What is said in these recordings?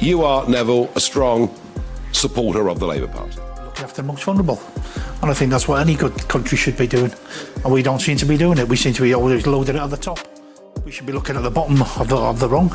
You are, Neville, a strong supporter of the Labour Party. Looking after the most vulnerable. And I think that's what any good country should be doing. And we don't seem to be doing it. We seem to be always loaded it at the top. We should be looking at the bottom of the rung.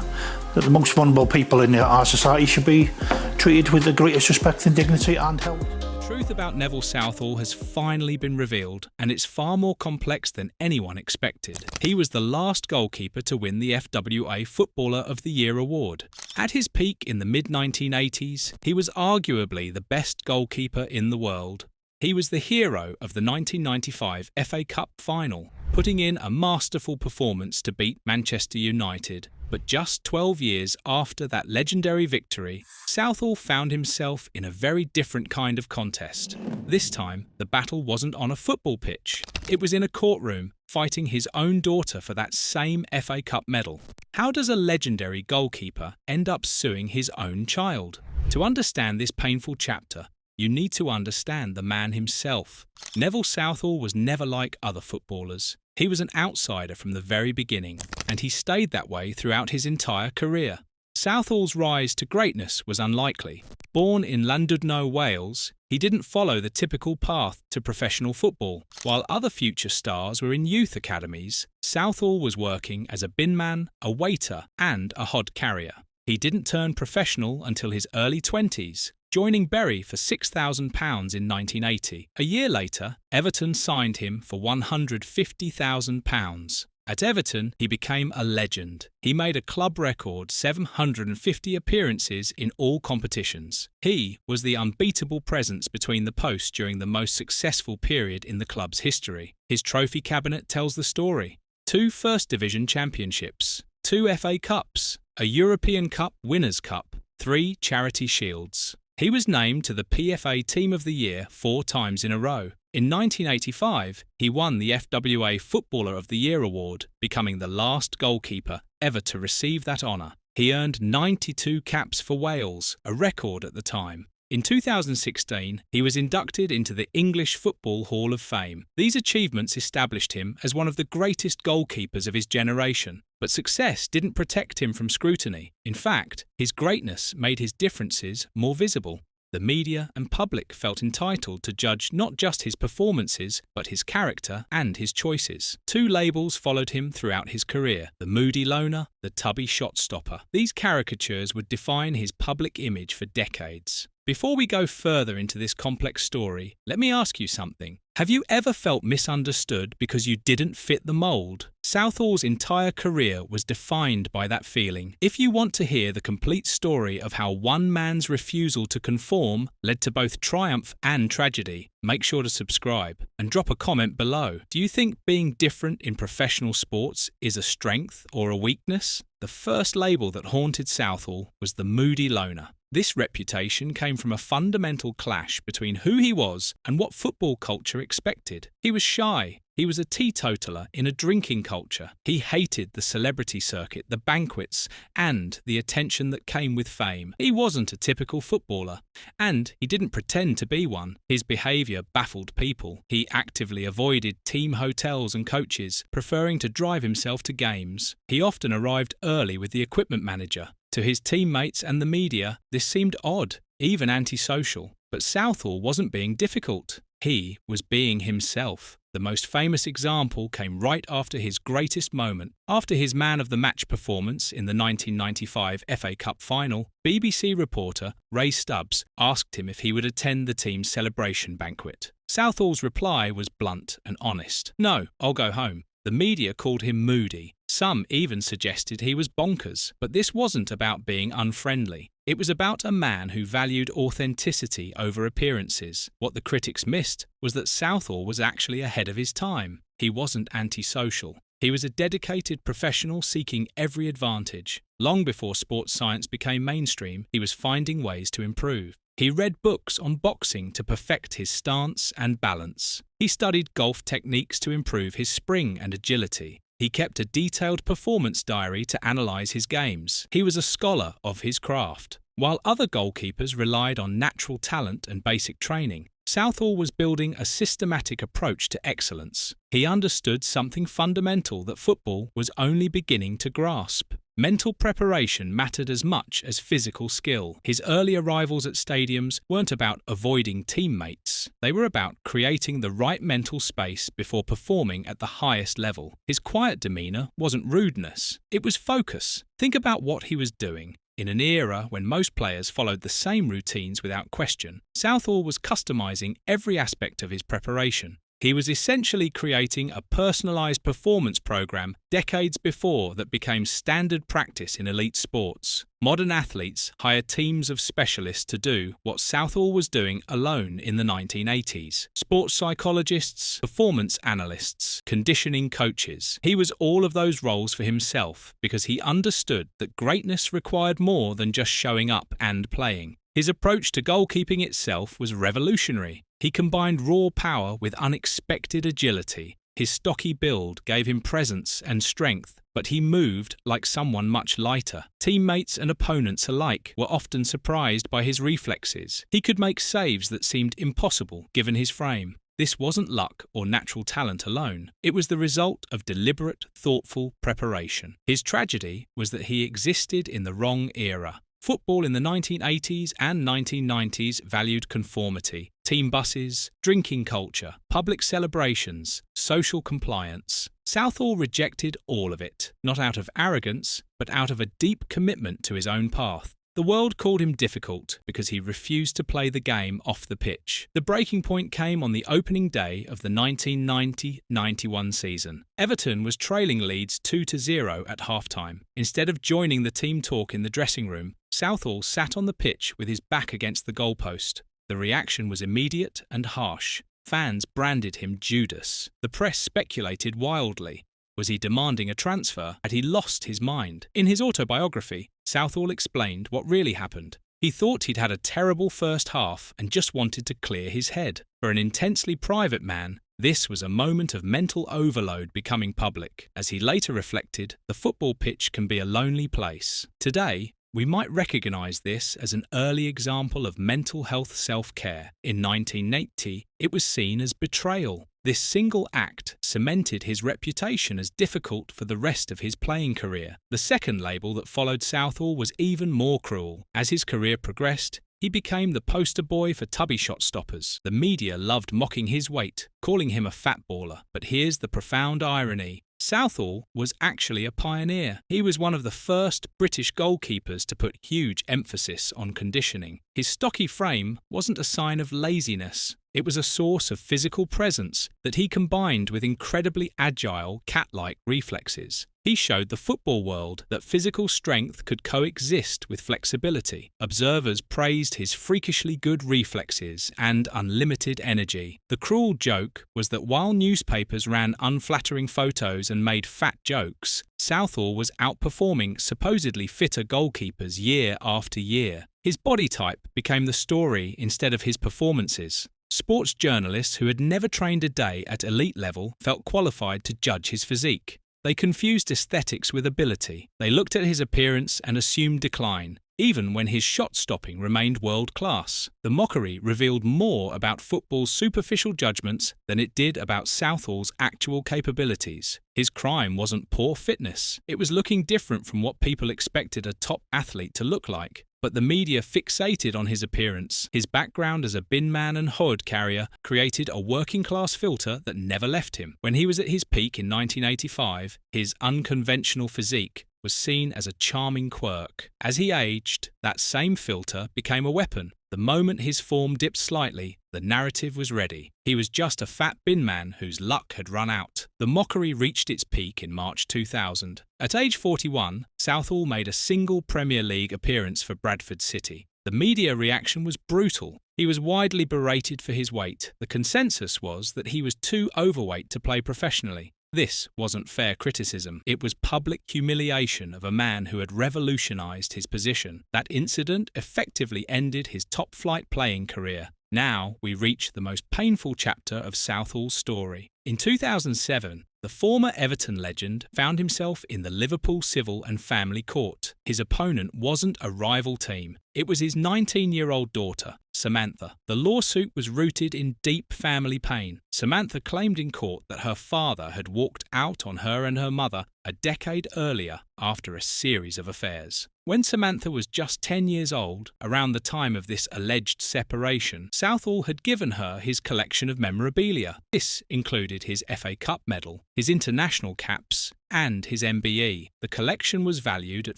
That the most vulnerable people in our society should be treated with the greatest respect and dignity and help. The truth about Neville Southall has finally been revealed, and it's far more complex than anyone expected. He was the last goalkeeper to win the FWA Footballer of the Year award. At his peak in the mid-1980s, he was arguably the best goalkeeper in the world. He was the hero of the 1995 FA Cup final, putting in a masterful performance to beat Manchester United. But just 12 years after that legendary victory, Southall found himself in a very different kind of contest. This time, the battle wasn't on a football pitch. It was in a courtroom, fighting his own daughter for that same FA Cup medal. How does a legendary goalkeeper end up suing his own child? To understand this painful chapter, you need to understand the man himself. Neville Southall was never like other footballers. He was an outsider from the very beginning, and he stayed that way throughout his entire career. Southall's rise to greatness was unlikely. Born in Llandudno, Wales, he didn't follow the typical path to professional football. While other future stars were in youth academies, Southall was working as a binman, a waiter, and a hod carrier. He didn't turn professional until his early 20s, joining Bury for £6,000 in 1980. A year later, Everton signed him for £150,000. At Everton, he became a legend. He made a club record 750 appearances in all competitions. He was the unbeatable presence between the posts during the most successful period in the club's history. His trophy cabinet tells the story. 2 First Division championships, 2 FA Cups, a European Cup Winners' Cup, 3 Charity Shields. He was named to the PFA Team of the Year 4 times in a row. In 1985, he won the FWA Footballer of the Year award, becoming the last goalkeeper ever to receive that honour. He earned 92 caps for Wales, a record at the time. In 2016, he was inducted into the English Football Hall of Fame. These achievements established him as one of the greatest goalkeepers of his generation. But success didn't protect him from scrutiny. In fact, his greatness made his differences more visible. The media and public felt entitled to judge not just his performances, but his character and his choices. 2 labels followed him throughout his career: the moody loner, the tubby shot stopper. These caricatures would define his public image for decades. Before we go further into this complex story, let me ask you something. Have you ever felt misunderstood because you didn't fit the mould? Southall's entire career was defined by that feeling. If you want to hear the complete story of how one man's refusal to conform led to both triumph and tragedy, make sure to subscribe and drop a comment below. Do you think being different in professional sports is a strength or a weakness? The first label that haunted Southall was the moody loner. This reputation came from a fundamental clash between who he was and what football culture expected. He was shy. He was a teetotaler in a drinking culture. He hated the celebrity circuit, the banquets, and the attention that came with fame. He wasn't a typical footballer, and he didn't pretend to be one. His behaviour baffled people. He actively avoided team hotels and coaches, preferring to drive himself to games. He often arrived early with the equipment manager. To his teammates and the media, this seemed odd, even antisocial. But Southall wasn't being difficult. He was being himself. The most famous example came right after his greatest moment. After his man of the match performance in the 1995 FA Cup final, BBC reporter Ray Stubbs asked him if he would attend the team's celebration banquet. Southall's reply was blunt and honest. "No, I'll go home." The media called him moody. Some even suggested he was bonkers. But this wasn't about being unfriendly. It was about a man who valued authenticity over appearances. What the critics missed was that Southall was actually ahead of his time. He wasn't antisocial. He was a dedicated professional seeking every advantage. Long before sports science became mainstream, he was finding ways to improve. He read books on boxing to perfect his stance and balance. He studied golf techniques to improve his spring and agility. He kept a detailed performance diary to analyse his games. He was a scholar of his craft. While other goalkeepers relied on natural talent and basic training, Southall was building a systematic approach to excellence. He understood something fundamental that football was only beginning to grasp. Mental preparation mattered as much as physical skill. His early arrivals at stadiums weren't about avoiding teammates. They were about creating the right mental space before performing at the highest level. His quiet demeanour wasn't rudeness, it was focus. Think about what he was doing. In an era when most players followed the same routines without question, Southall was customising every aspect of his preparation. He was essentially creating a personalised performance program decades before that became standard practice in elite sports. Modern athletes hire teams of specialists to do what Southall was doing alone in the 1980s. Sports psychologists, performance analysts, conditioning coaches. He was all of those roles for himself because he understood that greatness required more than just showing up and playing. His approach to goalkeeping itself was revolutionary. He combined raw power with unexpected agility. His stocky build gave him presence and strength, but he moved like someone much lighter. Teammates and opponents alike were often surprised by his reflexes. He could make saves that seemed impossible given his frame. This wasn't luck or natural talent alone. It was the result of deliberate, thoughtful preparation. His tragedy was that he existed in the wrong era. Football in the 1980s and 1990s valued conformity, team buses, drinking culture, public celebrations, social compliance. Southall rejected all of it, not out of arrogance, but out of a deep commitment to his own path. The world called him difficult because he refused to play the game off the pitch. The breaking point came on the opening day of the 1990-91 season. Everton was trailing Leeds 2-0 at half-time. Instead of joining the team talk in the dressing room, Southall sat on the pitch with his back against the goalpost. The reaction was immediate and harsh. Fans branded him Judas. The press speculated wildly. Was he demanding a transfer? Had he lost his mind? In his autobiography, Southall explained what really happened. He thought he'd had a terrible first half and just wanted to clear his head. For an intensely private man, this was a moment of mental overload becoming public. As he later reflected, the football pitch can be a lonely place. Today, we might recognise this as an early example of mental health self-care. In 1980, it was seen as betrayal. This single act cemented his reputation as difficult for the rest of his playing career. The second label that followed Southall was even more cruel. As his career progressed, he became the poster boy for tubby shot stoppers. The media loved mocking his weight, calling him a fat baller. But here's the profound irony. Southall was actually a pioneer. He was one of the first British goalkeepers to put huge emphasis on conditioning. His stocky frame wasn't a sign of laziness. It was a source of physical presence that he combined with incredibly agile, cat-like reflexes. He showed the football world that physical strength could coexist with flexibility. Observers praised his freakishly good reflexes and unlimited energy. The cruel joke was that while newspapers ran unflattering photos and made fat jokes, Southall was outperforming supposedly fitter goalkeepers year after year. His body type became the story instead of his performances. Sports journalists who had never trained a day at elite level felt qualified to judge his physique. They confused aesthetics with ability. They looked at his appearance and assumed decline, even when his shot-stopping remained world-class. The mockery revealed more about football's superficial judgments than it did about Southall's actual capabilities. His crime wasn't poor fitness. It was looking different from what people expected a top athlete to look like. But the media fixated on his appearance. His background as a bin man and hood carrier created a working-class filter that never left him. When he was at his peak in 1985, his unconventional physique was seen as a charming quirk. As he aged, that same filter became a weapon. The moment his form dipped slightly, the narrative was ready. He was just a fat bin man whose luck had run out. The mockery reached its peak in March 2000. At age 41, Southall made a single Premier League appearance for Bradford City. The media reaction was brutal. He was widely berated for his weight. The consensus was that he was too overweight to play professionally. This wasn't fair criticism. It was public humiliation of a man who had revolutionised his position. That incident effectively ended his top-flight playing career. Now we reach the most painful chapter of Southall's story. In 2007, the former Everton legend found himself in the Liverpool Civil and Family Court. His opponent wasn't a rival team. It was his 19-year-old daughter. Samantha. The lawsuit was rooted in deep family pain. Samantha claimed in court that her father had walked out on her and her mother a decade earlier after a series of affairs. When Samantha was just 10 years old, around the time of this alleged separation, Southall had given her his collection of memorabilia. This included his FA Cup medal, his international caps, and his MBE. The collection was valued at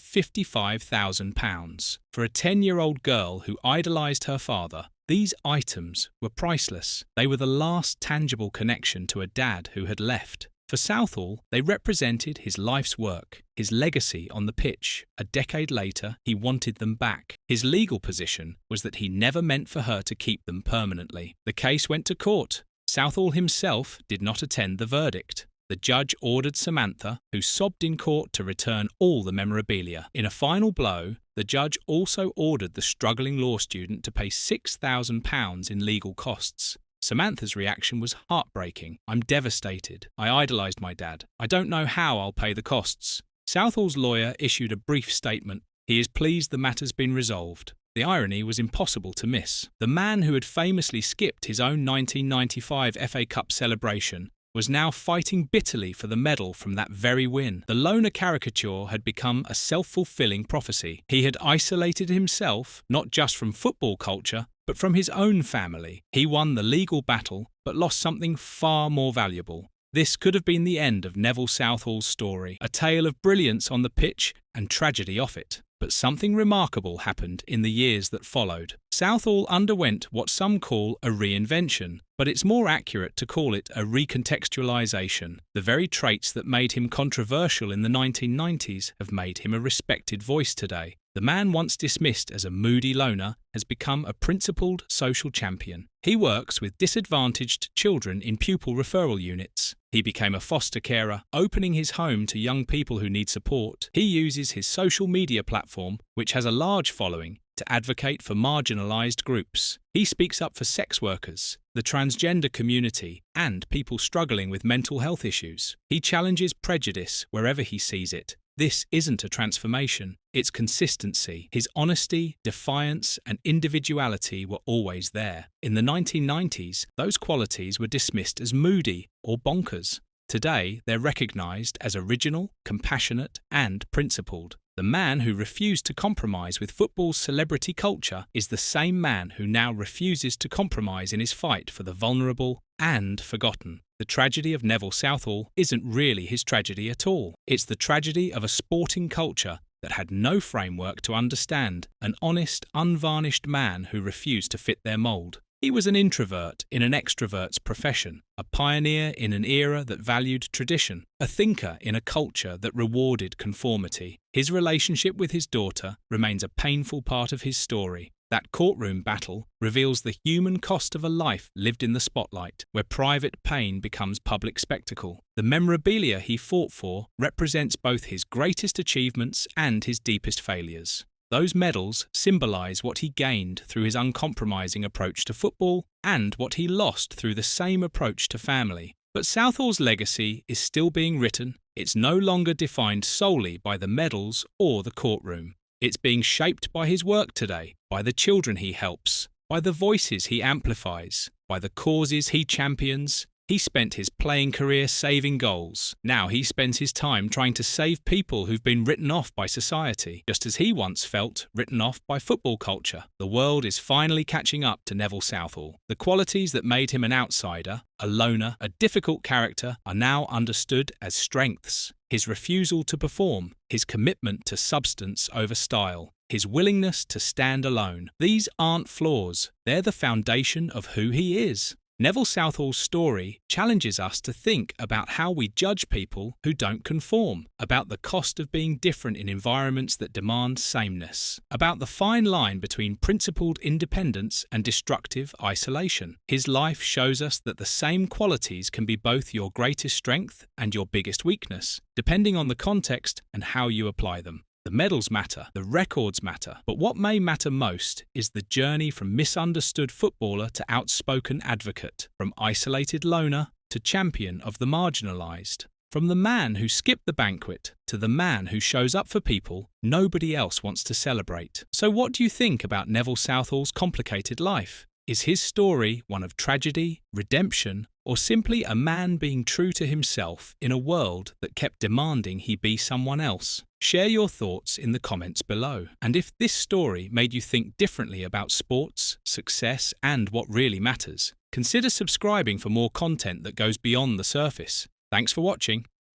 £55,000. For a 10-year-old girl who idolised her father, these items were priceless. They were the last tangible connection to a dad who had left. For Southall, they represented his life's work, his legacy on the pitch. A decade later, he wanted them back. His legal position was that he never meant for her to keep them permanently. The case went to court. Southall himself did not attend the verdict. The judge ordered Samantha, who sobbed in court, to return all the memorabilia. In a final blow, the judge also ordered the struggling law student to pay £6,000 in legal costs. Samantha's reaction was heartbreaking. "I'm devastated. I idolised my dad. I don't know how I'll pay the costs." Southall's lawyer issued a brief statement. He is pleased the matter's been resolved. The irony was impossible to miss. The man who had famously skipped his own 1995 FA Cup celebration was now fighting bitterly for the medal from that very win. The loner caricature had become a self-fulfilling prophecy. He had isolated himself, not just from football culture, but from his own family. He won the legal battle, but lost something far more valuable. This could have been the end of Neville Southall's story, a tale of brilliance on the pitch and tragedy off it. But something remarkable happened in the years that followed. Southall underwent what some call a reinvention, but it's more accurate to call it a recontextualisation. The very traits that made him controversial in the 1990s have made him a respected voice today. The man once dismissed as a moody loner has become a principled social champion. He works with disadvantaged children in pupil referral units. He became a foster carer, opening his home to young people who need support. He uses his social media platform, which has a large following, to advocate for marginalised groups. He speaks up for sex workers, the transgender community, and people struggling with mental health issues. He challenges prejudice wherever he sees it. This isn't a transformation, it's consistency. His honesty, defiance, and individuality were always there. In the 1990s, those qualities were dismissed as moody or bonkers. Today, they're recognised as original, compassionate, and principled. The man who refused to compromise with football's celebrity culture is the same man who now refuses to compromise in his fight for the vulnerable and forgotten. The tragedy of Neville Southall isn't really his tragedy at all. It's the tragedy of a sporting culture that had no framework to understand an honest, unvarnished man who refused to fit their mould. He was an introvert in an extrovert's profession, a pioneer in an era that valued tradition, a thinker in a culture that rewarded conformity. His relationship with his daughter remains a painful part of his story. That courtroom battle reveals the human cost of a life lived in the spotlight, where private pain becomes public spectacle. The memorabilia he fought for represents both his greatest achievements and his deepest failures. Those medals symbolise what he gained through his uncompromising approach to football and what he lost through the same approach to family. But Southall's legacy is still being written. It's no longer defined solely by the medals or the courtroom. It's being shaped by his work today, by the children he helps, by the voices he amplifies, by the causes he champions. He spent his playing career saving goals. Now he spends his time trying to save people who've been written off by society, just as he once felt written off by football culture. The world is finally catching up to Neville Southall. The qualities that made him an outsider, a loner, a difficult character, are now understood as strengths. His refusal to perform, his commitment to substance over style, his willingness to stand alone. These aren't flaws, they're the foundation of who he is. Neville Southall's story challenges us to think about how we judge people who don't conform, about the cost of being different in environments that demand sameness, about the fine line between principled independence and destructive isolation. His life shows us that the same qualities can be both your greatest strength and your biggest weakness, depending on the context and how you apply them. The medals matter, the records matter, but what may matter most is the journey from misunderstood footballer to outspoken advocate, from isolated loner to champion of the marginalised. From the man who skipped the banquet to the man who shows up for people nobody else wants to celebrate. So what do you think about Neville Southall's complicated life? Is his story one of tragedy, redemption, or simply a man being true to himself in a world that kept demanding he be someone else? Share your thoughts in the comments below. And if this story made you think differently about sports, success, and what really matters, consider subscribing for more content that goes beyond the surface. Thanks for watching.